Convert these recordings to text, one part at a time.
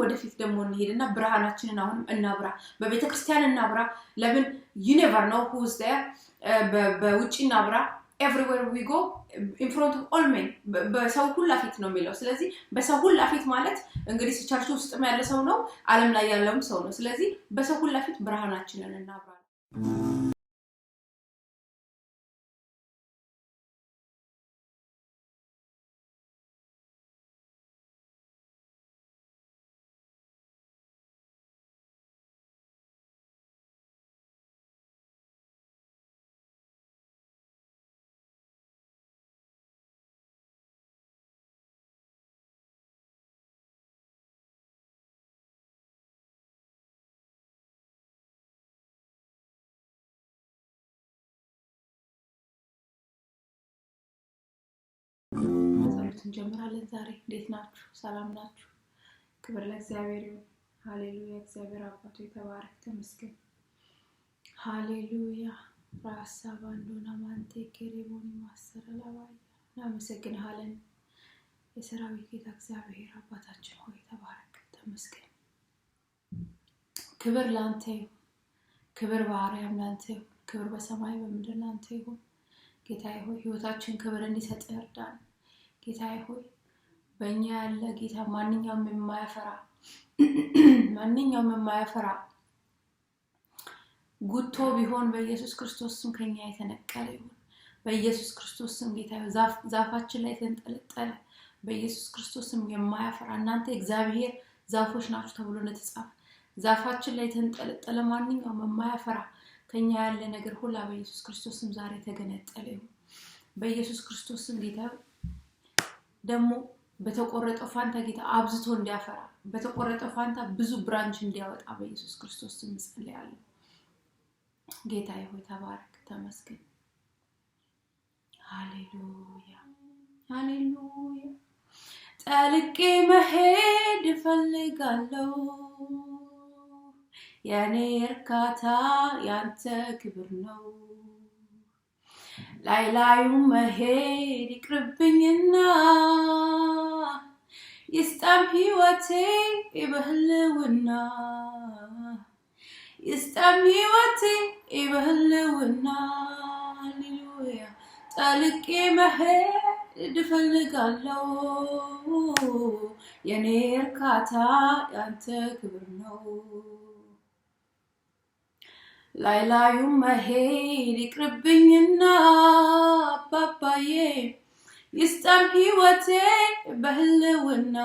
ወደፊት ደግሞ እንሄድና ብርሃናችንን አሁን እናብራ በቤተክርስቲያን እናብራ ለምን you never know who's there በውጪ እናብራ everywhere we go in front of all men በሰው ሁሉ ፊት ነው የሚለው ስለዚህ በሰው ሁሉ ፊት ማለት እንግዲህ ቸርች ውስጥ ያለ ሰው ነው ዓለም ላይ ያለውም ሰው ነው ስለዚህ በሰው ሁሉ ፊት ብርሃናችንን እናብራ እንጀምራለን ዛሬ እንዴት ናችሁ ሰላም ናችሁ ክብር ለእግዚአብሔር ይሁን ሃሌሉያ እግዚአብሔር አባቱ ይባረክ ተመስገን ሃሌሉያ ራሳባንዶና ማንቴ ከሬቦኒ ማሰራላባይ እናመሰግናለን የሰራዊት ጌታ እግዚአብሔር አባታችን ሆይ ተባረክ ተመስገን ክብር ላንተ ክብር በአርያም ላንተ ክብር በሰማይ በምድር ላንተ ይሁን ጌታዬ ሆይ ህይወታችን ክብር እንዲሰጥ ይርዳን ጌታዬ ሆይ በእኛ ያለ ጌታ ማንኛውም የማያፈራ ጉቶ ቢሆን በኢየሱስ ክርስቶስ ስም ከኛ የተነቀለ ይሁን በኢየሱስ ክርስቶስ ስም ጌታዬ ዛፋችን ላይ ተንጠለጠለ በኢየሱስ ክርስቶስ ስም የማያፈራ እናንተ እግዚአብሔር ዛፎች ናችሁ ተብሎ እንደተጻፈ ዛፋችን ላይ ተንጠለጠለ ማንኛውም የማያፈራ ከኛ ያለ ነገር ሁሉ በኢየሱስ ክርስቶስ ስም ዛሬ ተገነጠለ ይሁን በኢየሱስ ክርስቶስ ስም ጌታዬ ደሞ በተቆረጠው ፋንታ ጌታ አብዝቶ እንዲያፈራ በተቆረጠው ፋንታ ብዙ ብራንች እንዲያወጣ በኢየሱስ ክርስቶስ ስም ጸልያለሁ ጌታዬ ሆይ ተባረክ ተመስገን ሃሌሉያ ሃሌሉያ ጠልቄ መሄድ ፈልጋለሁ ያኔ እርካታ ያንተ ክብር ነው ላይላዩ መሄድ ይቅርብኝና ይስጣም ህይወቴ ይበህልውና ይስጣም ህይወቴ ይበህልውና ሃሌሉያ ጠልቄ መሄድ ፈልጋለሁ የኔ እርካታ ያንተ ክብር ነው ላይላዩ መሄድ ይቅርብኝና አባባዬ ይስጣም ህይወቴ በህልውና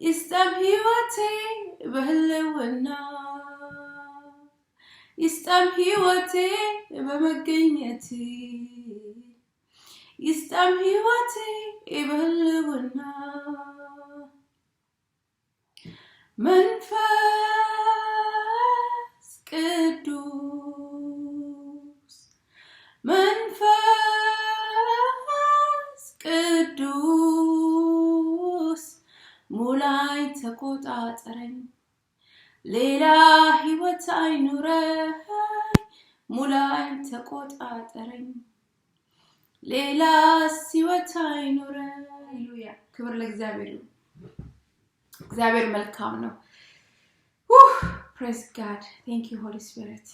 ይስጣም ህይወቴ በህልውና ይስጣም ህይወቴ በመገኘቴ ይስጣም ህይወቴ በህልውና መንፈስ ቅዱስ ሙላይ ተቆጣጠረኝ ሌላ ህይወት አይኑረኝ ሙላይ ተቆጣጠረኝ ሌላ ህይወት አይኑረኝ ሃሌሉያ ክብር ለእግዚአብሔር ይሁን እግዚአብሔር መልካም ነው praise God thank you holy spirit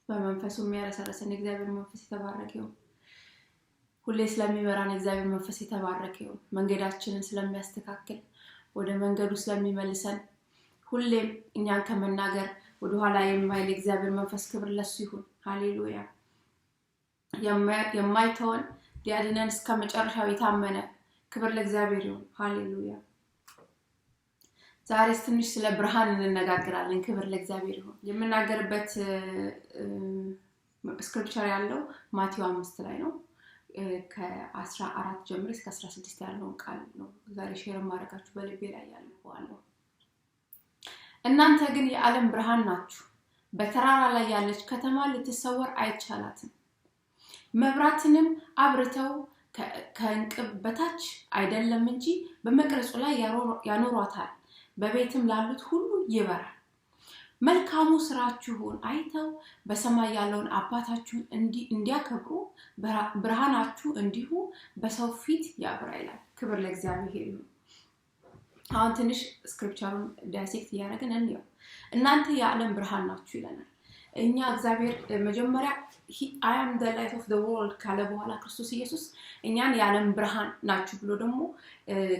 በመንፈሱ የሚያረሰርሰን እግዚአብሔር መንፈስ የተባረከ ይሁን ሁሌ ስለሚመራን እግዚአብሔር መንፈስ የተባረከ ይሁን መንገዳችንን ስለሚያስተካክል ወደ መንገዱ ስለሚመልሰን ሁሌም እኛን ከመናገር ወደ ኋላ የማይል እግዚአብሔር መንፈስ ክብር ለሱ ይሁን ሃሌሉያ የማይተወን ዲያድነን እስከመጨረሻው የታመነ ክብር ለእግዚአብሔር ይሁን ሃሌሉያ ዛሬ ትንሽ ስለ ብርሃን እንነጋገራለን ክብር ለእግዚአብሔር ይሁን የምናገርበት ስክሪፕቸር ያለው ማቴዎስ 5 ላይ ነው ከ14 ጀምሮ እስከ 16 ያለው ቃል ነው ዛሬ ሼር ማድረጋችሁ በልቤ ላይ ያለው እናንተ ግን የዓለም ብርሃን ናችሁ በተራራ ላይ ያለች ከተማ ልትሰወር አይቻላትም መብራትንም አብርተው ከእንቅብ በታች አይደለም እንጂ በመቅረጹ ላይ ያኖሯታል በቤትም ላሉት ሁሉ ይበራል መልካሙ ስራችሁን አይተው በሰማይ ያለውን አባታችሁን እንዲያከብሩ ብርሃናችሁ እንዲሁ በሰው ፊት ያብራ ይላል ክብር ለእግዚአብሔር ይሁን አሁን ትንሽ ስክሪፕቸሩን ዳይሴክት ያደረገን እንየው እናንተ የዓለም ብርሃን ናችሁ ይለናል እኛ እግዚአብሔር መጀመሪያ I am the light of the world ካለ በኋላ ክርስቶስ ኢየሱስ እኛን የዓለም ብርሃን ናችሁ ብሎ ደግሞ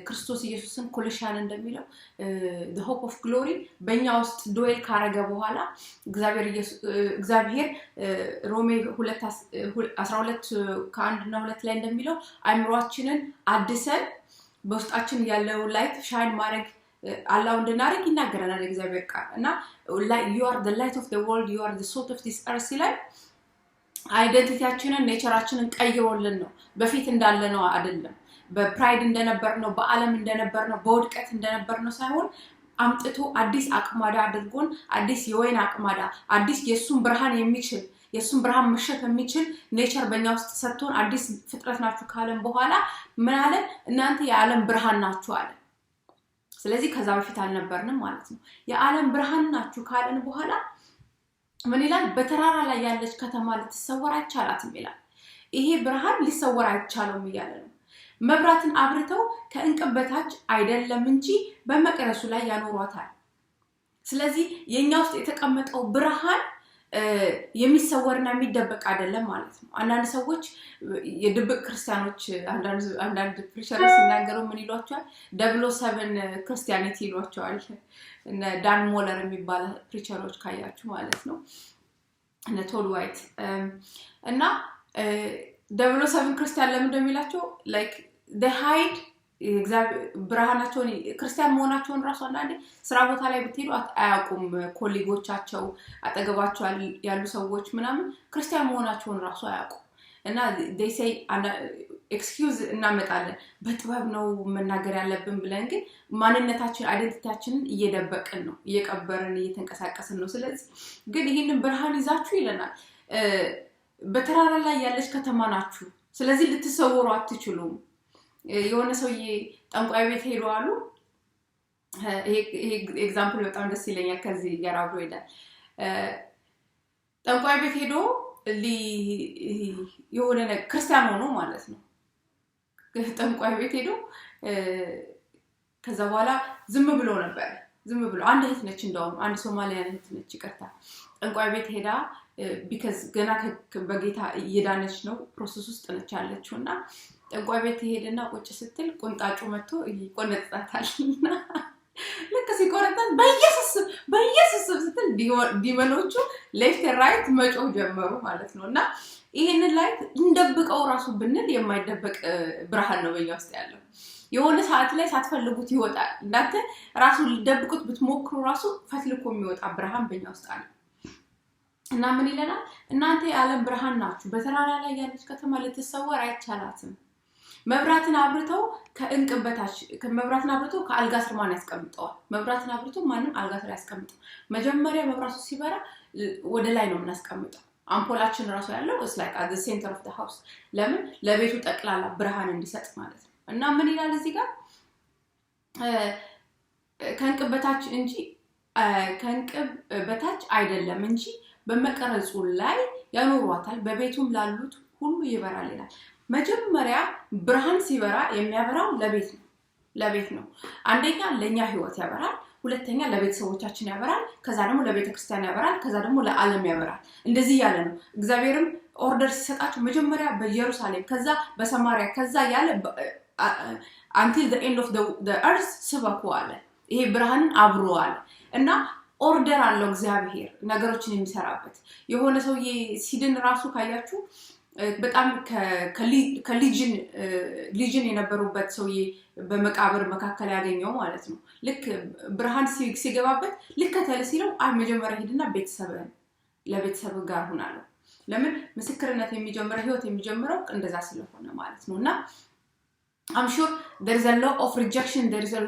ክርስቶስ ኢየሱስን ኮሎሻን እንደሚለው the hope of glory በእኛ ውስጥ ዶኤል ካረገ በኋላ እግዚአብሔር ሮሜ 2:12 ከ1 እና 2 ላይ እንደሚለው አእምሮአችንን አድሰን በውስጣችን ያለው ላይት ሻይን ማድረግ አላው እንድናረግ ይናገረናል እግዚአብሔር ቃል እና you are the light of the world you are the salt of this earth ላይ አይደንቲቲያችንን ኔቸራችንን ቀይሮልን ነው በፊት እንዳለ ነው አይደለም በፕራይድ እንደነበር ነው በአለም እንደነበር ነው በውድቀት እንደነበር ነው ሳይሆን አምጥቶ አዲስ አቅማዳ አድርጎን አዲስ የወይን አቅማዳ አዲስ የሱን ብርሃን የሚችል የሱን ብርሃን መሸከም የሚችል ኔቸር በእኛ ውስጥ ሰጥቶን አዲስ ፍጥረት ናችሁ ካለን በኋላ ምን አለ እናንተ የዓለም ብርሃን ናችሁ አለ ስለዚህ ከዛ በፊት አልነበርንም ማለት ነው የዓለም ብርሃን ናችሁ ካለን በኋላ ምን ይላል በተራራ ላይ ያለች ከተማ ልትሰወር አይቻላትም ይላል ይሄ ብርሃን ሊሰወር አይቻልም ይላል መብራትን አብርተው ከእንቅብ በታች አይደለም እንጂ በመቅረሱ ላይ ያኖሯታል ስለዚህ የኛ ውስጥ የተቀመጠው ብርሃን የሚሰወርና የሚደበቅ አይደለም ማለት ነው አንዳንድ ሰዎች የድብቅ ክርስቲያኖች አንዳንድ ፕሪቸርስ ሲናገሩ ምን ይሏቸዋል 007 ክርስቲያኒቲ ይሏቸዋል እና ዳን ሞለር የሚባል ፕሪቸሮች ካያችሁ ማለት ነው እና ቶድ ዋይት እና 007 ክርስቲያን ለምን እንደሚላቸው ላይክ they hide ብርሃናቸውን ክርስቲያን መሆናቸውን ራሱ አንዳንዴ ስራ ቦታ ላይ ብትሄዱ አያውቁም ኮሊጎቻቸው አጠገባቸው ያሉ ሰዎች ምናምን ክርስቲያን መሆናቸውን ራሱ አያውቁም እና they say excuse እናመጣለን በጥበብ ነው መናገር ያለብን ብለን ግን ማንነታችን አይደንቲቲያችንን እየደበቅን ነው እየቀበርን እየተንቀሳቀስን ነው ስለዚህ ግን ይሄንን ብርሃን ይዛችሁ ይለናል በተራራ ላይ ያለች ከተማ ናችሁ ስለዚህ ልትሰወሩ አትችሉም የሆነ ሰውዬ ጠንቋይ ቤት ሄዶ አሉ ይሄ ኤግዛምፕል በጣም ደስ ይለኛል ከዚህ ጋር አብሮ ይላል ጠንቋይ ቤት ሄዶ የሆነ ክርስቲያን ሆኖ ማለት ነው ጠንቋይ ቤት ሄዶ ከዛ በኋላ ዝም ብሎ አንድ እህት ነች እንደውም አንድ ሶማሊያን እህት ነች ይቀርታ ጠንቋይ ቤት ሄዳ because ገና በጌታ እየዳነች ነው ፕሮሰስ ውስጥ ነች ያለችውና ጠንቋይ ቤት ሄደና ቁጭ ስትል ቁንጣጩ መጥቶ ይቆነጥጣታልና ልክ ሲቆረጣት በኢየሱስ ስትል ዲመኖቹ ሌፍት ራይት መጮህ ጀመሩ ማለት ነውና ይሄንን ላይት እንደብቀው ራሱ ብንል የማይደበቅ ብርሃን ነው በእኛ ውስጥ ያለው የሆነ ሰዓት ላይ ሳትፈልጉት ይወጣል እንዳንተ ራሱ ሊደብቁት ብትሞክሩ ራሱ ፈትልኮ የሚወጣ ብርሃን በእኛ ውስጥ አለ እና ምን ይለናል እናንተ የዓለም ብርሃን ናችሁ በተራራ ላይ ያለች ከተማ ልትሰወር አይቻላትም መብራትን አብርተው ከእንቅብ በታች መብራትን አብርተው ከአልጋ ስር ማን ያስቀምጠዋል መብራትን አብርተው ማንም አልጋ ስር ያስቀምጠው መጀመሪያ መብራቱ ሲበራ ወደ ላይ ነው የምናስቀምጠው አምፖላችን ራሱ ያለው is like at the center of the house ለምን ለቤቱ ጠቅላላ ብርሃን እንዲሰጥ ማለት ነው እና ምን ይላል እዚህ ጋር ከእንቅብ በታች እንጂ ከእንቅብ በታች አይደለም እንጂ በመቀረጹ ላይ ያኖሯታል በቤቱም ላሉት ሁሉ ይበራል ይላል መጀመሪያ ብርሃን ሲበራ የሚያበራው ለቤት ነው አንደኛ ለኛ ህይወት ያበራል ሁለተኛ ለቤተሰቦቻችን ያበራል ከዛ ደግሞ ለቤተክርስቲያን ያበራል ከዛ ደግሞ ለዓለም ያበራል እንደዚህ ያለ ነው እግዚአብሔርም ኦርደር ሲሰጣቸው መጀመሪያ በኢየሩሳሌም ከዛ በሰማሪያ ከዛ ያለ until the end of the earth ስበኩ አለ ይሄ ብርሃንን አብሮ አለ እና ኦርደር አለው እግዚአብሔር ነገሮችን የሚሰራበት የሆነ ሰውዬ ሲድን ራሱ ካያችሁ በጣም ከሊጅን የነበሩበት ሰውዬ በመቃብር መካከል ያገኘው ማለት ነው ልክ ብርሃን ሲገባበት ልከተል ሲለው መጀመሪያ ሄድና ለቤተሰብ ጋር ሆናለሁ ለምን ምስክርነት የሚጀምረው ህይወት የሚጀምረው እንደዛ ስለሆነ ማለት ነውና I'm sure there is a lot of rejection there is a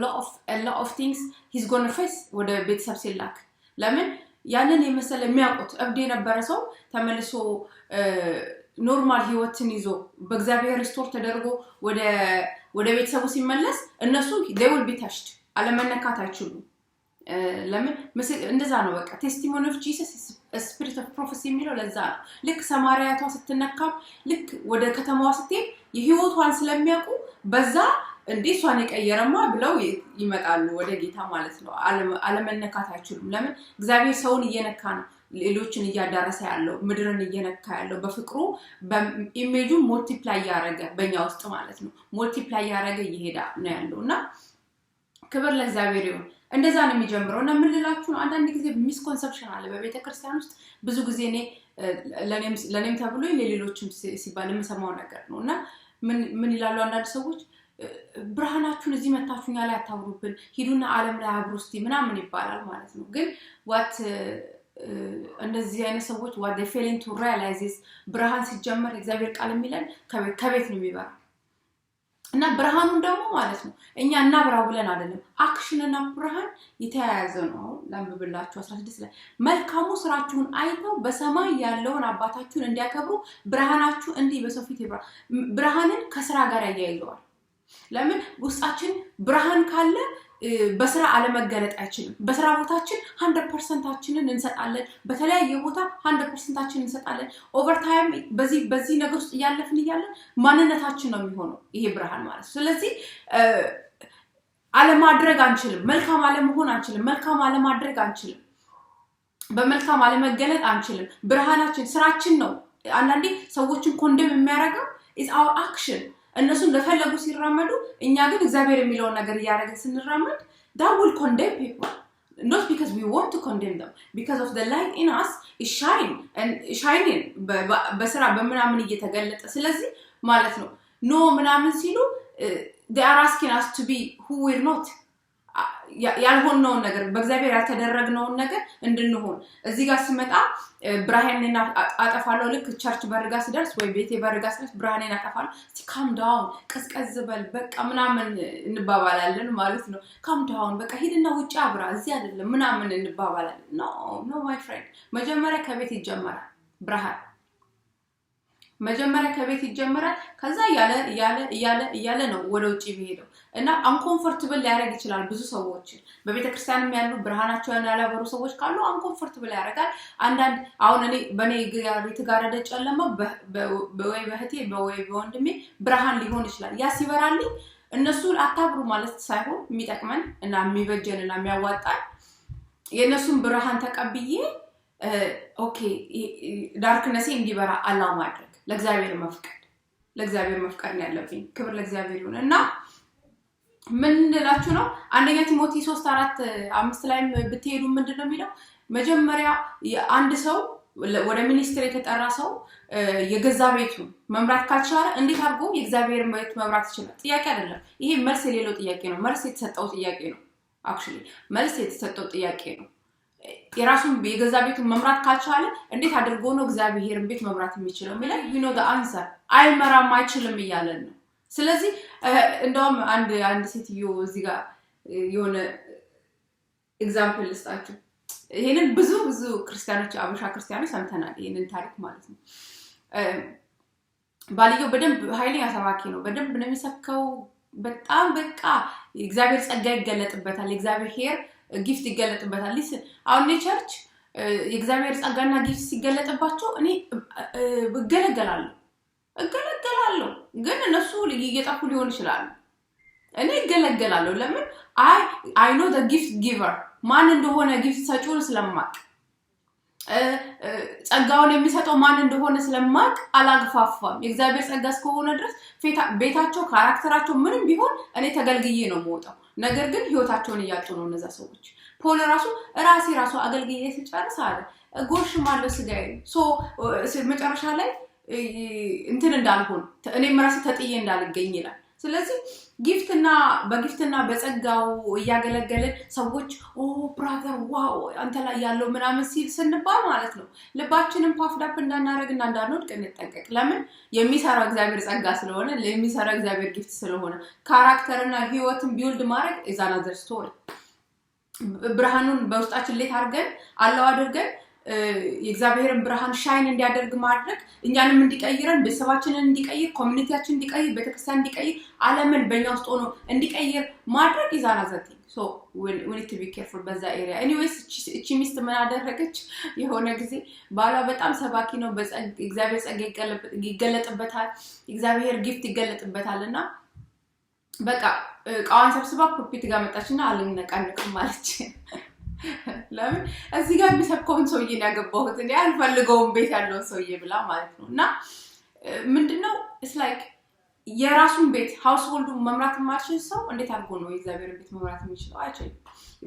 lot of things he's going to face ወደ ቤተሰብ ሲላክ ለምን ያንን የመሰለ የሚያውቁት እብድ የነበረ ሰው ተመልሶ ኖርማል ህይወትን ይዞ በእግዚአብሔር ሪስቶር ተደርጎ ወደ ቤተሰቡ ሲመለስ እነሱ they will be touched አለመነካት አይችሉም ለምን እንደዛ ነው በቃ ቴስቲሞኒ ኦፍ ጂሰስ ስፒሪት ኦፍ ፕሮፌሲ የሚለው ለዛ ነው ልክ ሰማሪያቷ ስትነካ ልክ ወደ ከተማዋ ስትሄድ የህይወቷን ስለሚያውቁ በዛ እንዴ እሷን የቀየረማ ብለው ይመጣሉ ወደ ጌታ ማለት ነው አለመነካት አይችሉም ለምን እግዚአብሔር ሰውን እየነካ ነው ሌሎችን እያዳረሰ ያለው ምድርን እየነካ ያለው በፍቅሩ በኢሜጁ ሞልቲፕላይ ያረገ በእኛ ውስጥ ማለት ነው ሞልቲፕላይ ያረገ ይሄዳ ነው ያለውና ክብር ለእግዚአብሔር ይሁን እንደዛ ነው የሚጀምረውና ምን ልላችሁ ነው አንዳንድ ጊዜ ሚስኮንሰፕሽን አለ በቤተክርስቲያን ውስጥ ብዙ ጊዜ እኔ ለኔም ተብሎ ለሌሎችም ሲባል የምሰማው ነገር ነውና ምን ይላሉ አንዳንድ ሰዎች ብርሃናችሁን እዚህ መታችሁኛ ላይ አታውሩብን ሂዱና ዓለም ላይ አብሩ እስቲ ምናምን ይባላል ማለት ነው ግን what እንደዚህ አይነት ሰዎች what they failing to realize is ብርሃን ሲጀመር እግዚአብሔር ቃል የሚለን ከቤት ነው የሚበራ እና ብርሃኑን ደግሞ ማለት ነው እኛ እናብራው ብለን አይደለም አክሽን እና ብርሃን የተያያዘ ነው ለምብላችሁ 16 ላይ መልካሙ ስራችሁን አይተው በሰማይ ያለውን አባታችሁን እንዲያከብሩ ብርሃናችሁ እንዲህ በሰው ፊት ይብራ ብርሃንን ከስራ ጋር ያያይዘዋል ለምን ውስጣችን ብርሃን ካለ በስራ አለመገለጥ አይችልም በስራ ቦታችን 100% አችንን እንሰጣለን በተለያየ ቦታ 100% አችንን እንሰጣለን ኦቨርታይም በዚህ ነገር ውስጥ ያለፍን ይያለን ማንነታችን ነው የሚሆነው ይሄ ብርሃን ማለት ስለዚህ አለማድረግ አንችልም መልካም አለመሆን አንችልም መልካም አለማድረግ አንችልም በመልካም አለመገለጥ አንችልም ብርሃናችን ስራችን ነው አንዳንዴ ሰዎችን ኮንደም የሚያረጋው is our action እነሱ እንደፈለጉ ሲራመዱ እኛ ግን እግዚአብሔር የሚለው ነገር ያረገ ስንራመድ that will condemn people not because we want to condemn them because of the light in us is shining በስራ በመናምን እየተገለጠ ስለዚህ ማለት ነው no ምናምን ሲሉ they are asking us to be who we're not ያልሆነው ነገር በእግዚአብሔር ያልተደረገው ነገር እንድንሆን እዚህ ጋር ሲመጣ ብርሃኔን አጠፋለሁ ልክ ቸርች በርጋ ሲደርስ ወይ ቤቴ በርጋ ሲደርስ ብርሃኔን አጠፋለሁ እስቲ calm down ቀዝቀዝ በል በቃ ምናምን እንባባላለን ማለት ነው calm down በቃ ሄድና ውጪ አብራ እዚህ አይደለም ምናምን እንባባላለን no my friend መጀመሪያ ከቤት ይጀምራል ብርሃን መጀመሪያ ከቤት ይጀምራል ከዛ ያለ ነው ወደ ውጪ የሚሄደው እና አንኮምፎርታብል ያረግ ይችላል ብዙ ሰዎች በቤተክርስቲያንም ያሉ ብርሃናቸው ያላበሩ ሰዎች ካሉ አንኮምፎርታብል ያረጋል አንዳንድ አሁን እኔ በኔ የተጋረደ ጨለማ በወይ በህቴ በወይ በወንድሜ ብርሃን ሊሆን ይችላል ያ ሲበራልኝ እነሱ አታብሩ ማለት ሳይሆን የሚጠቅመን እና የሚበጀንና የሚያዋጣን የነሱን ብርሃን ተቀብዬ ኦኬ ዳርክነስ እንዲበራ አላው ማድረግ ለእግዚአብሔር መፍቀድ ነው ያለብኝ ክብር ለእግዚአብሔር ይሁን እና ምን እንላችሁ ነው አንደኛ ቲሞቴዎስ 3:4-5 ላይ ብትሄዱ ምንድነው የሚለው መጀመሪያ አንድ ሰው ወደ ሚኒስትሪ የተጠራ ሰው የገዛ ቤቱን መምራት ካልቻለ እንዴት አድርጎ የእግዚአብሔር ቤት መምራት ይችላል ጥያቄ አይደለም ይሄ መልስ የሌለው ጥያቄ ነው መልስ የተሰጠው ጥያቄ ነው actually መልስ የተሰጠው ጥያቄ ነው የራሱን የገዛ ቤቱን መምራት ካልቻለ እንዴት አድርጎ ነው እግዚአብሔርን ቤት መምራት የሚችለው ማለት you know the answer አይመራም አይችልም ይያለን ነው ስለዚህ እንደውም አንድ ሴትዮ እዚህ ጋር የሆነ ኤግዛምፕል ልስጣችሁ ይሄንን ብዙ ክርስቲያኖች አበሻ ክርስቲያኖች ሰምተናል ይሄንን ታሪክ ማለት ነው ባልየው በደንብ ኃይለኛ ሰባኪ ነው በደንብ ነው የሚሰብከው በጣም በቃ እግዚአብሔር ጸጋ ይገለጥበታል እግዚአብሔር ጊፍት ይገለጥበታል ሊስን አሁን ቸርች የእግዚአብሔር ጸጋና ጊፍት ሲገለጥባቸው እኔ እገለገላለሁ ግን እነሱ እየጠፉ ሊሆን ይችላል እኔ እገለገላለሁ ለምን I know the gift giver ማን እንደሆነ ጊፍት ሰጪውን ስለማቅ ጸጋውን የሚሰጠው ማን እንደሆነ ስለማቅ አላግፋፋም የእግዚአብሔር ጸጋ እስከሆነ ድረስ ቤታቸው ካራክተራቸው ምንም ቢሆን እኔ ተገልግዬ ነው የምወጣው ነገር ግን ህይወታቸውን ያጡ ነው እነዛ ሰዎች ፖል ራሱ አገልግዬ ሲጨርስ አለ ጎሽ ማለት ስጋይ መጨረሻ ላይ እንትን እንዳልሆን እኔም ራሴ ተጥዬ እንዳልገኝ ይላል ስለዚህ ጊፍትና በጸጋው ያገለገለን ሰዎች ብራዘር ዋው አንተ ላይ ያለው ምናምን ስንባል ማለት ነው ልባችንን ፓፍዳፕ እንዳናረግና እንዳንወድቅ እንጠንቀቅ ለምን የሚሰራው እግዚአብሔር ጸጋ ስለሆነ ለሚሰራው እግዚአብሔር ጊፍት ስለሆነ ካራክተርና ህይወትን ቢውልድ ማድረግ is another story ብርሃኑን በውስጣችን ላይ አድርገን አላው አድርገን የእግዚአብሔርን ብርሃን ሻይን እንዲያደርግ ማድረግ እኛንም እንዲቀይረን በሰባችንን እንዲቀይር ኮሚኒቲያችንን እንዲቀይር ቤተክርስቲያን እንዲቀይር ዓለምን በእኛ ውስጥ ሆኖ እንዲቀይር ማድረግ is another thing so we need to be careful በዛ area anyways እቺ ሚስት ምን አደረገች የሆነ ጊዜ ባሏ በጣም ሰባኪ ነው እግዚአብሔር ጸጋ ይገለጥበታል እግዚአብሔር ጊፍት ይገለጥበታልና በቃ ቃዋን ሰብስባ ፕሮፊት ጋር መጣችና አልነቃነቅም ማለች ለምን እዚህ ጋር የሚሰብከውን ሰውዬ ያገባሁት እኔ አልፈልገውም ቤት ያለው ሰውዬ ብላ ማለት ነውና ምንድነው it's like የራሱን ቤት ሃውስሆልዱ መምራት ማችል ሰው እንዴት አድርጎ ነው የእግዚአብሔር ቤት መምራት የሚችለው አይችልም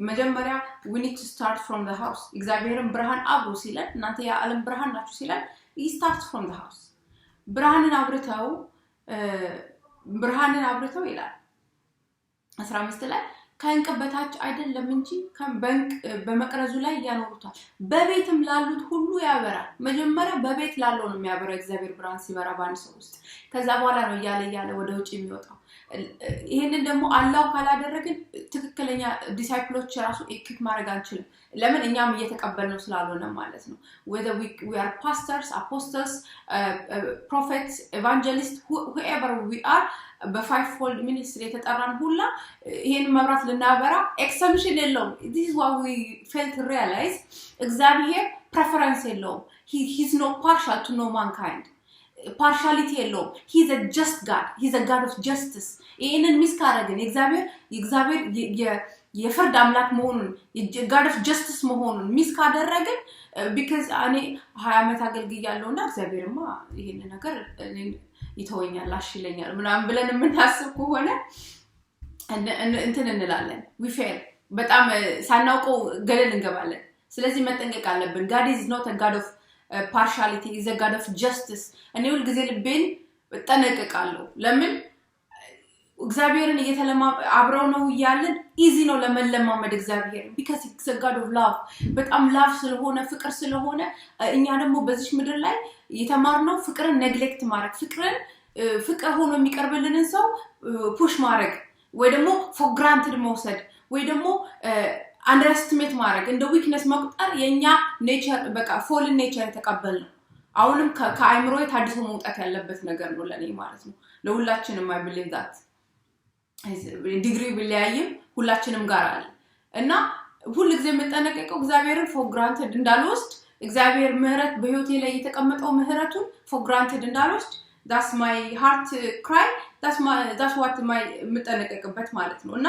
መጀመሪያ we need to start from the house እግዚአብሔርን ብርሃን አብሩ ሲለን እናንተ የዓለም ብርሃን ናችሁ ሲለን he starts from the house ብርሃንን አብርተው ይላል 15 ላይ ከእንቅበታች አይደለም እንጂ በመቅረዙ ላይ ያኖሩታል በቤትም ላሉት ሁሉ ያበራል መጀመሪያ በቤት ላለው ነው የሚያበራው እግዚአብሔር ብርሃን ሲበራ ባን ሰው ውስጥ ከዛ በኋላ ነው ያለ ወደ ውጭ የሚወጣው ይሄንን ደግሞ አላው ካላደረግን ትክክለኛ ዲሳይፕሎች ራሱ ኢኩፕ ማድረግ አንችልም ለምን እኛም እየተቀበልነው ስላልሆነ ማለት ነው whether we are pastors apostles prophets evangelists whoever we are በfivefold ministry የተጠራን ሁላ ይሄን መብራት ልናበራ ኤክሰምሽን የለውም this is what we fail to realize እግዚአብሔር preference የለውም he's not partial to no mankind partiality የለውም he's a just God he's a God of justice ይሄንን ሚስካረግን እግዚአብሔር የፍርድ አምላክ መሆኑን God of justice መሆኑን ሚስካደረግን because እኔ 20 ዓመት አገልግያለሁና እግዚአብሔርማ ይሄን ነገር ይተወኛል አሽለኛል ምናምን ብለን የምናስብ ከሆነ እንትን እንላለን we fail በጣም ሳናውቀው ገደል እንገባለን ስለዚህ መጠንቀቅ አለብን God is not a God of partiality is a God of justice እኔ ሁሉ ጊዜ ልቤን ተጠነቀቃለሁ ለምን እግዚአብሔርን አብረው ነው ይያለን ኢዚ ነው ለመለማመድ እግዚአብሔር because it's a God of love በጣም love ስለሆነ ፍቅር ስለሆነ እኛ ደግሞ በዚህ ምድር ላይ የተማርነው ፍቅርን neglect ማድረግ ፍቅር ሆኖ የሚቀርብልንን ሰው push ማድረግ ወይ ደግሞ for granted መውሰድ ወይ ደግሞ underestimate ማድረግ እንደ weakness መቁጠር የኛ nature በቃ fallen nature የተቀበልነው አሁንም ከአይምሮ የታድሶ መውጣት ያለበት ነገር ነው ለኔ ማለት ነው ለሁላችንም I believe that ዲግሪ ቢለያይም ሁላችንም ጋር አለ እና ሁሉ ጊዜ መጠነቀቀው እግዚአብሔርን for granted እንዳልወስድ እግዚአብሔር ምህረት በህይወቴ ላይ የተቀመጠው ምህረቱን for granted እንዳልወስድ that's my heart cry that's what my መጠነቀቅበት ማለት ነው እና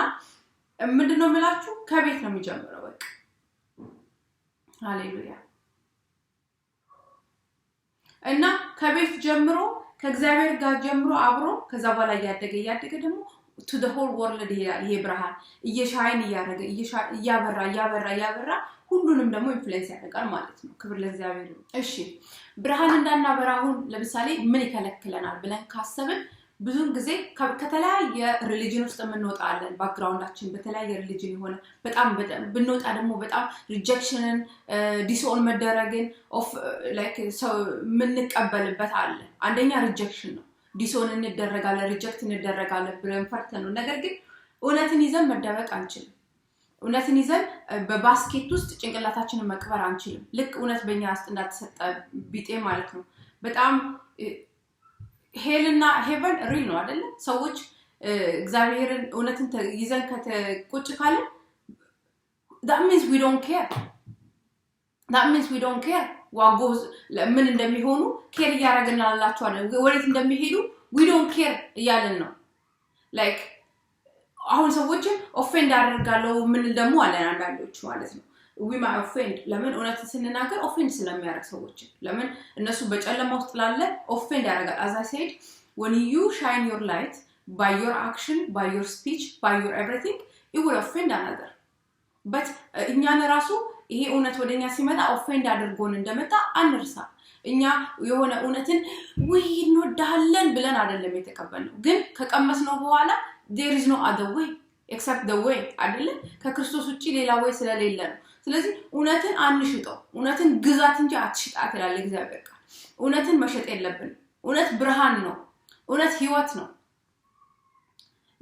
ምንድነው መላችሁ ከቤት ነው የሚጀምረው በቃ ሃሌሉያ እና ከቤት ጀምሮ ከእግዚአብሔር ጋር ጀምሮ አብሮ ከዛ በኋላ ያደገ ደግሞ to the whole world ይሄ ብርሃን እየሻይን ያበራ ሁሉንም ደግሞ ኢንፍሉዌንስ ያደርጋል ማለት ነው ክብር ለእግዚአብሔር እሺ ብርሃን እንዳናበራ አሁን ለምሳሌ ምን ይከለክለናል ብለን ካሰብን ብዙን ጊዜ ከተለያየ ሪሊጅን ውስጥ እንወጣለን ባክግራውንዳችን በተለያየ ሪሊጅን ይሆነ በጣም ብንወጣ ደግሞ በጣም ሪጀክሽንን ዲስኦን መደረግን ኦፍ ላይክ ሰው ምንቀበልበት አለ አንደኛ ሪጀክሽን ነው ዲስኦን እንደረጋለን ሪጀክት እንደረጋለን ብለን ፈርተን ነው ነገር ግን እውነትን ይዘን መደበቅ አንችልም እውነትን ይዘን በባስኬት ውስጥ ጭንቅላታችንን መቅበር አንችልም ልክ እውነት በእኛ ውስጥ እንዳትሰጠ ቢጤ ማለት ነው በጣም ሄልና ሄቨን ሪል ነው አይደል ሰዎች እግዚአብሔርን እውነትን ይዘን ከተቆጭ ካለ that means we don't care what goes ምን እንደሚሆኑ ኬር ያረጋግናላችሁ አይደል ወዴት እንደሚሄዱ we don't care ያለን ነው like አሁን ሰዎች ኦፌንድ አደርጋለሁ ምን ደግሞ አለን አንዳንዶች ማለት ነው we might offend ለምን እውነትን ስንናገር ኦፌንድ ስለሚያደርግ ሰዎች ለምን እነሱ በጨለማ ውስጥ ላለ ኦፌንድ ያደርጋል as I said when you shine your light by your action by your speech by your everything it will offend another but እኛን ራሱ ይሄ እውነት ወደኛ ሲመጣ ኦፌንድ አድርጎን እንደመጣ አንርሳ እኛ የሆነ እውነትን ወይ እንወዳለን ብለን አይደለም የተቀበልነው ግን ከቀመስነው በኋላ there is no other way except the way አይደለ ከክርስቶስ ውጪ ሌላ ወይ ስለሌለ ነው ስለዚህ እውነትን አንሽጠው እውነትን ግዛት እንጂ አትሽጣት ይላል እግዚአብሔር ቃል እውነትን መሸጥ የለብንም እውነት ብርሃን ነው እውነት ህይወት ነው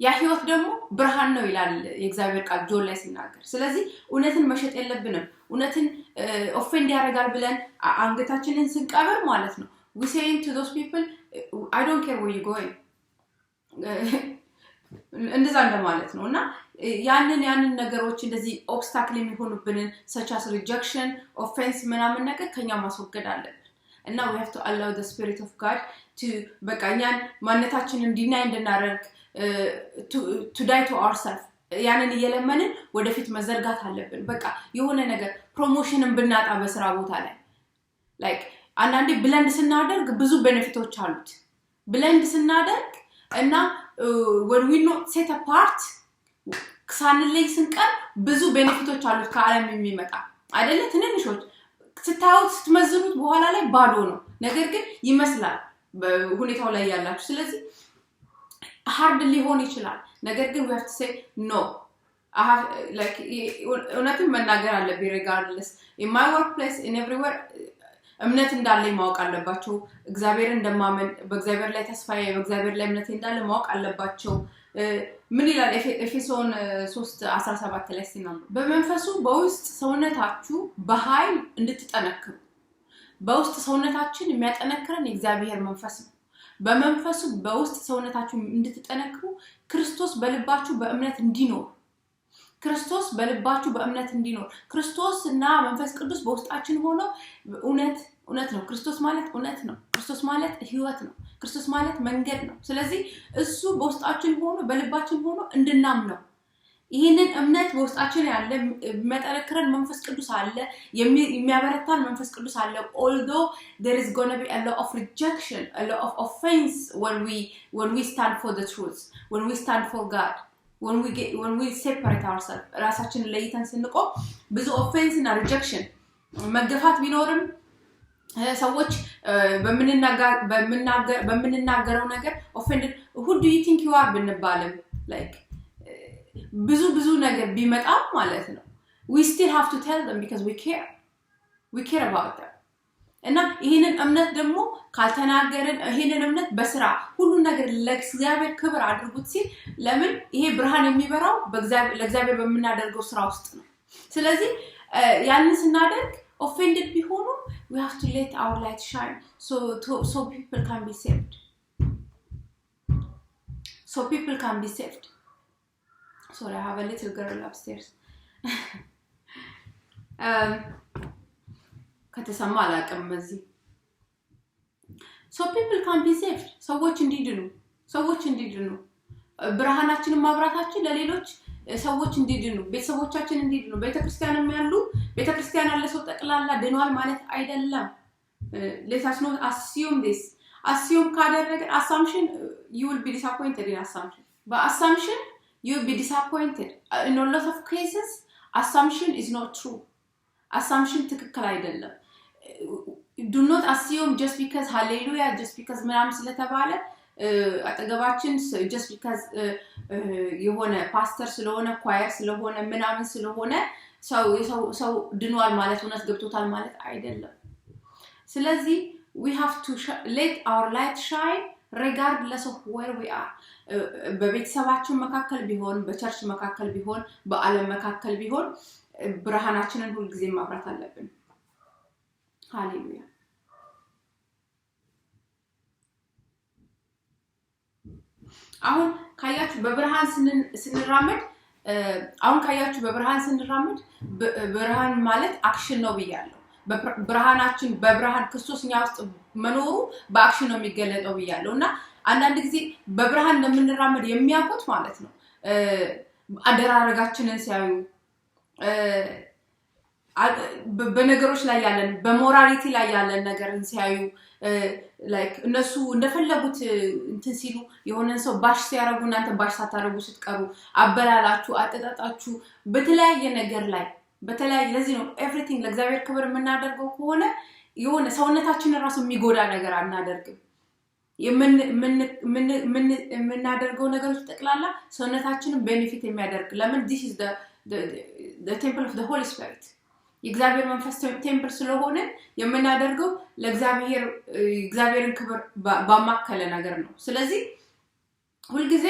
ያ ህይወት ደግሞ ብርሃን ነው ይላል የእግዚአብሔር ቃል ጆን ላይ ሲናገር ስለዚህ እውነትን መሸጥ የለብንም እውነትን ኦፌንድ ያደርጋል ብለን አንገታችንን ስንቀበር ማለት ነው we saying to those people I don't care where you going እንደዛ እንደማለት ነውና ያንን ነገሮች እንደዚህ ኦብስታክል የሚሆኑብንን such as rejection offense ምናምን ነገር ከኛ ማስወገድ አለብን and now we have to allow the spirit of God to በቃ እኛን ማንነታችንን ዲናይ እንድናደርግ to die to ourselves ያንን እየለመንን ወደፊት መዘርጋት አለብን በቃ የሆነ ነገር ፕሮሞሽንን ብናጣ በስራ ቦታ ላይ like አንዳንዴ ብለንድ ስናደርግ ብዙ ቤኔፊቶች አሉት ብለንድ ስናደርግ እና when we not set apart ሳንለይ ስንቀር ብዙ ቤኔፊቶች አሉት ከዓለም የሚመጣ አይደለ ትንንሾች ስታዩት ስትመዝኑት በኋላ ላይ ባዶ ነው ነገር ግን ይመስላል በሁኔታው ላይ ያላችሁ ስለዚህ hard ሊሆን ይችላል ነገር ግን we have to say no I have like እውነቱን መናገር አለብኝ regardless in my workplace in everywhere እምነት እንዳለኝ ማወቅ አለባቸው እግዚአብሔር እንደማመን በእግዚአብሔር ላይ ተስፋዬ በእግዚአብሔር ላይ እምነት እንዳለ ማወቅ አለባቸው ምን ይላል ኤፌሶን 3:17 ላይ ሲናገር በመንፈሱ በውስጥ ሰውነታችሁ በኃይል እንድትጠነክሩ በውስጥ ሰውነታችን የሚያጠነክረን የእግዚአብሔር መንፈስ ነው በመንፈሱ በውስጥ ሰውነታችሁ እንድትጠነክሩ ክርስቶስ በልባችሁ በእምነት እንዲኖር ክርስቶስ በልባችሁ በእምነት እንዲኖር ክርስቶስና መንፈስ ቅዱስ በውስጣችን ሆኖ እውነት ነው ክርስቶስ ማለት እውነት ነው ክርስቶስ ማለት ህይወት ነው ክርስቶስ ማለት መንገድ ነው ስለዚህ እሱ በውስጣችን ሆኖ በልባችን ሆኖ እንድናምነው ይሄንን እምነት በውስጣችን ያለ መጠረክረን መንፈስ ቅዱስ አለ የሚያበረታን መንፈስ ቅዱስ አለ although there is going to be a lot of rejection a lot of offense when we stand for the truth when we stand for God when we separate ourselves ራሳችንን ለይተን ስንቆም ብዙ offense እና rejection መገፋት ቢኖርም ሰዎች በመናገረው ነገር offended who do you think you are ብንባልም like ብዙ ነገር ቢመጣም ማለት ነው we still have to tell them because we care about them እና ይሄንን እምነት ደግሞ ካልተናገርን ይሄንን እምነት በስራ ሁሉ ነገር ለእግዚአብሔር ክብር አድርጉት ሲል ለምን ይሄ ብርሃን የሚበራው ለእግዚአብሔር በመናደርገው ስራ ውስጥ ነው ስለዚህ ያንን ስናደርግ offended ቢሆኑ we have to let our light shine so people can be saved sorry I have a little girl upstairs ከተሰማ አላቀም እዚህ so people can be saved ሰዎች እንዲድኑ ብርሃናችንን ማብራታችን ለሌሎች ሰዎች እንዲድኑ ቤተሰቦቻችን እንዲድኑ ቤተክርስቲያንም ያሉ ቤተክርስቲያን ያለ ሰው ጠቅላላ ድኗል ማለት አይደለም let us not assume ካደረገ assumption you will be disappointed in assumption but assumption you will be disappointed in a lot of cases assumption is not true assumption ትክክል አይደለም do not assume just because hallelujah just because ምናምን ስለተባለ አጠገባችን just because የሆነ ፓስተር ስለሆነ ኳየር ስለሆነ ምናምን ስለሆነ ሰው ድኗል ማለት እውነት ገብቶታል ማለት አይደለም ስለዚህ we have to let our light shine regardless of where we are በቤተሰባችን መካከል ቢሆን በቸርች መካከል ቢሆን በዓለም መካከል ቢሆን ብርሃናችንን ሁሉ ጊዜ ማብራት አለብን ሃሌሉያ አሁን ካያችሁ በብርሃን ስንራመድ ብርሃን ማለት አክሽን ነው ብያለሁ በብርሃናችን በብርሃን ክርስቶስኛ ውስጥ መኖሩ በአክሽን ነው የሚገለጠው ብያለሁና አንዳንድ ጊዜ በብርሃን እንደምንራመድ የሚያውቁት ማለት ነው አደራረጋችንን ሲያዩ በነገሮች ላይ ያለን በሞራሊቲ ላይ ያለን ነገርን ሲያዩ like እነሱ እንደፈለጉት እንትን ሲሉ የሆነን ሰው ባሽ ሲያረጉ እናንተ ባሽ ሳታረጉ ስትቀሩ አበላላችሁ አጠጣጣችሁ በተለያየ ነገር ላይ በተለያየ ለዚህ ነው everything ለእግዚአብሔር ክብር የምናደርገው ከሆነ የሆነ ሰውነታችንን ራሱ የሚጎዳ ነገር አናደርግም የምናደርገው ነገሮች ጠቅላላ ሰውነታችንን ቤኔፊት የሚያደርግ ለምን this is the temple of the Holy Spirit የእግዚአብሔር መንፈስ ቴምፕል ስለሆነ የምናደርገው ለእግዚአብሔርን ክብር ባማከለ ነገር ነው ስለዚህ ሁሉ ጊዜ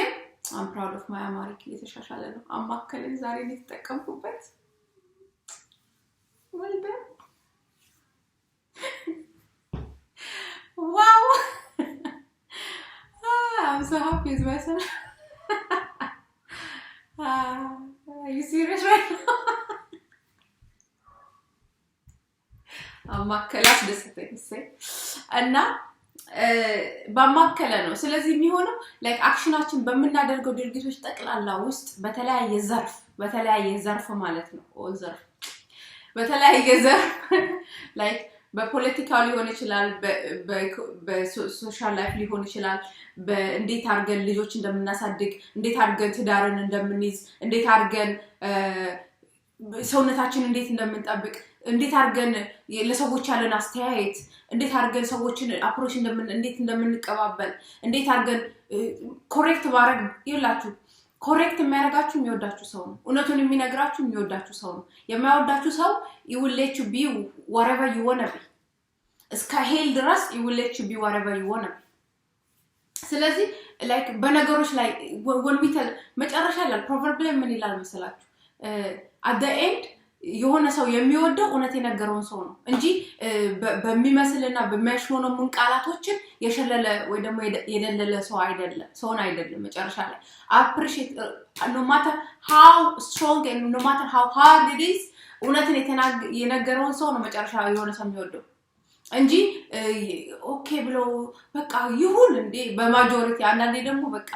I'm proud of my Amharic የተሻሻለ ነው አማከለ ዛሬ ልትጠቀምኩበት well done wow I'm so happy with myself are you serious right now አማከላስ ደስተኝ እና በማከለ ነው ስለዚህ የሚሆነው ላይክ አክሽናችን በመናደርገው ድርጊቶች ጠቅላላ ውስጥ በተለያየ ዘርፍ ማለት ነው ዘርፍ በተለያየ ዘርፍ ላይክ በፖለቲካው ሊሆን ይችላል በሶሻል ላይፍ ሊሆን ይችላል በእንዴት አርገን ልጆች እንደምናሳድግ እንዴት አርገን ትዳርን እንደምንይዝ እንዴት አርገን ሰውነታችን እንዴት እንደምንጠብቅ እንዴት አርገን ለሰዎች ያለን አስተያየት እንዴት አርገን ሰዎችን አፕሮች እንዴት እንደምንቀባበል እንዴት አርገን ኮሬክት ባረግ ይላችሁ ኮሬክት የሚያደርጋችሁ የሚወዳችሁ ሰው ነው እውነቱን የሚነግራችሁ የሚወዳችሁ ሰው ነው የማይወዳችሁ ሰው he will let you be whatever you want to be እስከ ሄል ድረስ he will let you be whatever you want to be ስለዚህ ላይክ በነገሮች ላይ ወልቢተል መጨረሻ ላይ ፕሮቨርብ ላይ ምን ይላል መሰላችሁ at the end የሆነ ሰው የሚወደው እውነት የነገረውን ሰው ነው እንጂ በሚመስልና በሚያሽሞነሙን ቃላቶችን የሸለለ ወይ ደግሞ የደለለ ሰው አይደለም መጨረሻ ላይ appreciate no matter how strong and no matter how hard it is እውነትን የነገረውን ሰው ነው መጨረሻ የሆነ ሰው የሚወደው እንጂ ኦኬ ብሎ በቃ ይሁን እንዴ በማጆሪቲ አንዳንዴ ደግሞ በቃ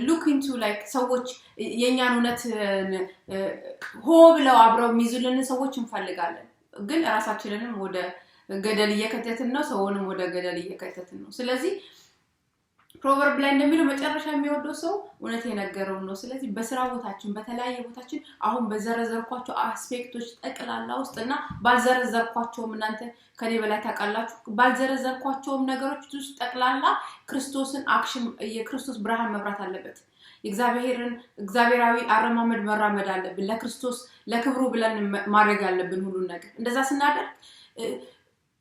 look into like ሰዎች የኛን እውነት ሆ ብለው አብረው የሚይዙልን ሰዎች እንፈልጋለን ግን ራሳችንንም ወደ ገደል እየከተትን ነው ሰውንም ወደ ገደል እየከተትን ነው ስለዚህ ፕሮቨርብ ላይ እንደሚለው መጨረሻ የሚወደው ሰው እውነት የነገረው ነው ስለዚህ በስራ ቦታችን በተለያየ ቦታችን አሁን በዘረዘርኳቸው አስፔክቶች ጠቅላላ ውስጥና ባልዘረዘርኳቸውም እናንተ ከኔ በላይ ታውቃላችሁ ባልዘረዘርኳቸውም ነገሮች ውስጥ ጠቅላላ ክርስቶስን አክሽን የክርስቶስ ብርሃን መብራት አለበት እግዚአብሔራዊ አረማመድ መራመድ አለብን ለክርስቶስ ለክብሩ ብለን ማድረግ ያለብን ሁሉ ነገር እንደዛ ስናደርግ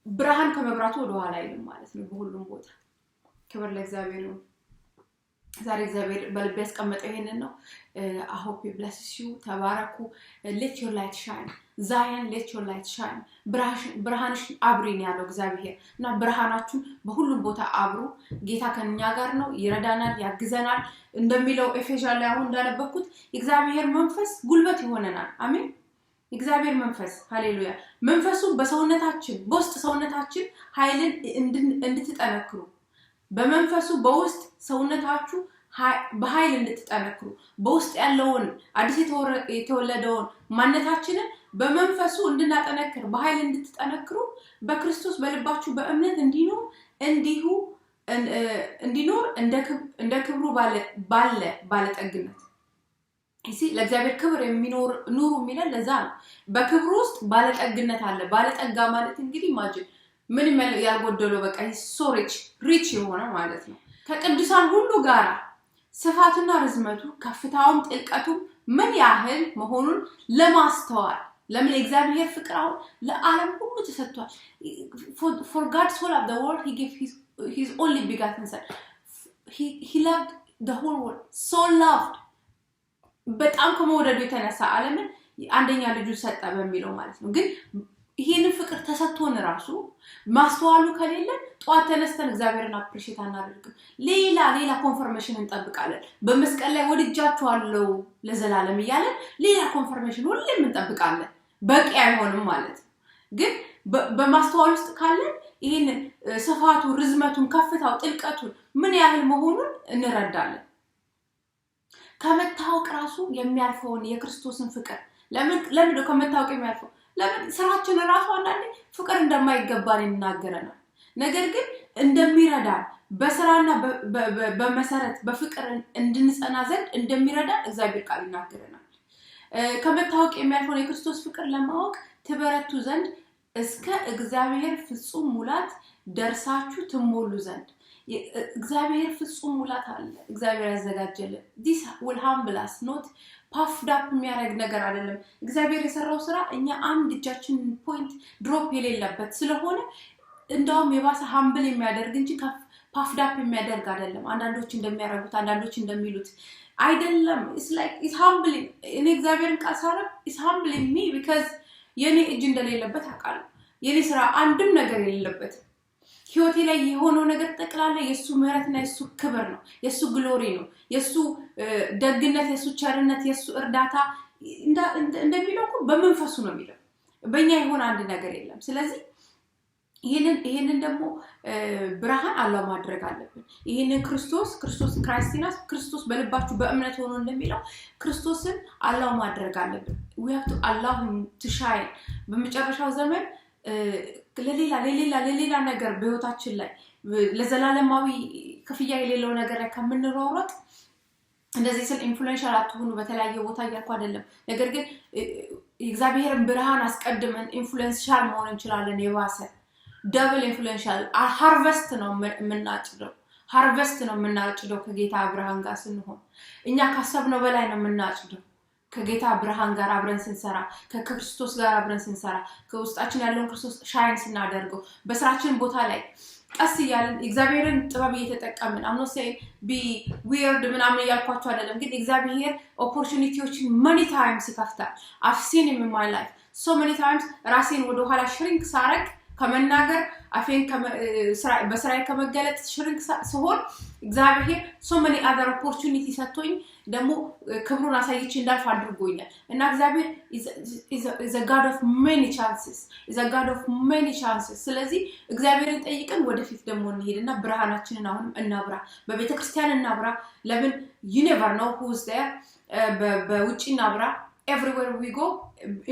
ብርሃን ከመብራቱ ወደ ኋላ አይልም ማለት ነው በሁሉም ቦታ ክብር ለእግዚአብሔር ነው ዛሬ እግዚአብሔር በልብ ያስቀመጠው ይሄንን ነው I hope you bless you ተባረኩ let your light shine Zion let your light shine ብርሃንሽ አብሪን ያለው እግዚአብሔር እና ብርሃናችሁ በሁሉም ቦታ አብሩ ጌታ ከኛ ጋር ነው ይረዳናል ያግዘናል እንደሚለው ኤፌሶን ላይ አሁን እንዳነበኩት እግዚአብሔር መንፈስ ጉልበት ይሆነናል አሜን እግዚአብሔር መንፈስ ሃሌሉያ መንፈሱ በሰውነታችን በውስጥ ሰውነታችን ኃይልን እንድትጠነክሩ በመንፈሱ በውስጥ ሰውነታችሁ በኃይል እንድትጠነክሩ በውስጥ ያለውን አዲስ የተወለደውን ማንነታችንን በመንፈሱ እንድናጠነክር በኃይል እንድትጠነክሩ በክርስቶስ በልባችሁ በእምነት እንዲኖር እንደ ክብሩ ባለጠግነት ለእግዚአብሔር ክብር የሚኖር ኑሩ የሚለን ለዛ ነው በክብሩ ውስጥ ባለጠግነት አለ ባለጠጋ ማለት እንግዲህ ማጅን ምን ያልጎደለው በቃ ሶሪች ሪች የሆነ ማለት ነው ከቅዱሳን ሁሉ ጋር ስፋቱና ርዝመቱ ከፍታውም ጥልቀቱም ምን ያህል መሆኑን ለማስተዋል ለምን እግዚአብሔር ፍቅር አሁን ለዓለም ሁሉ ተሰጥቷል for God so loved the world he gave his only begotten son he loved the whole world so loved በጣም ከመወደዱ የተነሳ ዓለምን አንደኛ ልጁ ሰጠ በሚለው ማለት ነው ግን ይሄንን ፍቅር ተሰጥቶን ራሱ ማስተዋሉ ከሌለ ጧት ተነስተን እግዚአብሔርን አፕሪሺየት አናደርግም ሌላ ኮንፈርሜሽን እንጠብቃለን በመስቀል ላይ ወድጃችኋለሁ ለዘላለም ይያለን ሌላ ኮንፈርሜሽን ሁሌም እንጠብቃለን በቂ አይሆንም ማለት ግን በማስተዋል ውስጥ ካለን ይሄንን ስፋቱ ርዝመቱን ከፍታው ጥልቀቱን ምን ያህል መሆኑን እንረዳለን ከመታወቅ ራሱ የሚያልፈውን የክርስቶስን ፍቅር ለምን ከመታወቅ የሚያልፈው ለምን ስራችን ራሱ አንዳንዴ ፍቅር እንደማይገባን ይናገረናል ነገር ግን እንደሚረዳ በስራና በመሰረት በፍቅር እንድንጸና ዘንድ እንደሚረዳ እግዚአብሔር ቃል ይናገረናል ከመታወቅ የሚያልፈውን የክርስቶስ ፍቅር ለማወቅ ትበረቱ ዘንድ እስከ እግዚአብሔር ፍጹም ሙላት ደርሳችሁ ትሞሉ ዘንድ እግዚአብሔር ፍጹም ሙላት አለ እግዚአብሔር ያዘጋጀልን this will humble us not puffed up የሚያደርግ ነገር አይደለም እግዚአብሔር የሰራው ስራ እኛ አንድ እጃችን ፖይንት ድሮፕ የሌለበት ስለሆነ እንደውም የባሰ humble የሚያደርግ እንጂ puffed up የሚያደርግ አይደለም አንዳንዶች እንደሚያደርጉት አንዳንዶች እንደሚሉት አይደለም it's humbling እኔ እግዚአብሔርን ቃል ሳረግ it's humbling me because የኔ እጅ እንደሌለበት አውቃለሁ የኔ ስራ አንድም ነገር የሌለበት ህይወቴ ላይ የሆነው ነገር ተቀላለ የሱ ምህረትና የሱ ክብር ነው የሱ ግሎሪ ነው የሱ ደግነት የሱ ቸርነት የሱ እርዳታ እንደሚለው በመንፈሱ ነው የሚለው በእኛ የሆነ አንድ ነገር የለም ስለዚህ ይሄንን ደግሞ ብርሃን አላህ ማድረግ አለብን ይሄንን ክርስቶስ ክራይስቲናስ ክርስቶስ በልባችሁ በእምነት ሆኖ እንደሚለው ክርስቶስን አላህ ማድረግ አለብን we have to allow him to shine በመጨረሻው ዘመን ለሌላ ነገር በህይወታችን ላይ ለዘላለማዊ ክፍያ የሌለው ነገር ላይ ከምንሮጥ እንደዚህ ስለ ኢንፍሉዌንሻል አትሆኑ በተለያየ ቦታ ያልኩ አይደለም ነገር ግን እግዚአብሔርን ብርሃን አስቀድመን ኢንፍሉዌንሻል መሆን እንችላለን የባሰ double influential harvest ነው የምናጭደው ከጌታ ብርሃን ጋር ስንሆን እኛ ካሰብነው በላይ ነው የምናጭደው ከጌታ ብርሃን ጋር አብረን ስንሰራ ከክርስቶስ ጋር አብረን ስንሰራ ከውስጣችን ያለውን ክርስቶስ ሻይን ስናደርገው በስራችን ቦታ ላይ ቀስ ያለን እግዚአብሔርን ጥበብ እየተጠቀምን I'm not saying be weird ምናምን ያልኳችሁ አይደለም ግን እግዚአብሔር opportunities many times ይከፍታል I've seen him in my life so many times ራሴን ወደ ኋላ shrink ሳረግ ከመናገር አፌን በስራዬ ከመገለጥ ሽርክ ሲሆን እግዚአብሔር so many other opportunities ሰጥቶኝ ደግሞ ክብሩን አሳይቼ እንዳልፍ አድርጎኛል እና እግዚአብሔር is a god of many chances ስለዚህ እግዚአብሔርን ጠይቀን ወደፊት ደግሞ እንሄድና ብርሃናችንን አሁን እናብራ በቤተክርስቲያን እናብራ ለምን you never know who's there በውጪ እናብራ everywhere we go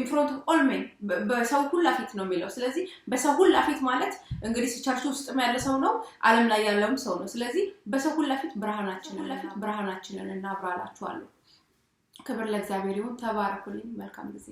in front of all men በሰው ሁሉ ፊት ነው የሚለው ስለዚህ በሰው ሁሉ ፊት ማለት እንግዲህ ቸርች ውስጥ ያለ ሰው ነው ዓለም ላይ ያለውም ሰው ነው ስለዚህ በሰው ሁሉ ፊት ብርሃናችንን እናብራላችኋለሁ ክብር ለእግዚአብሔር ይሁን ተባረኩልኝ መልካም ጊዜ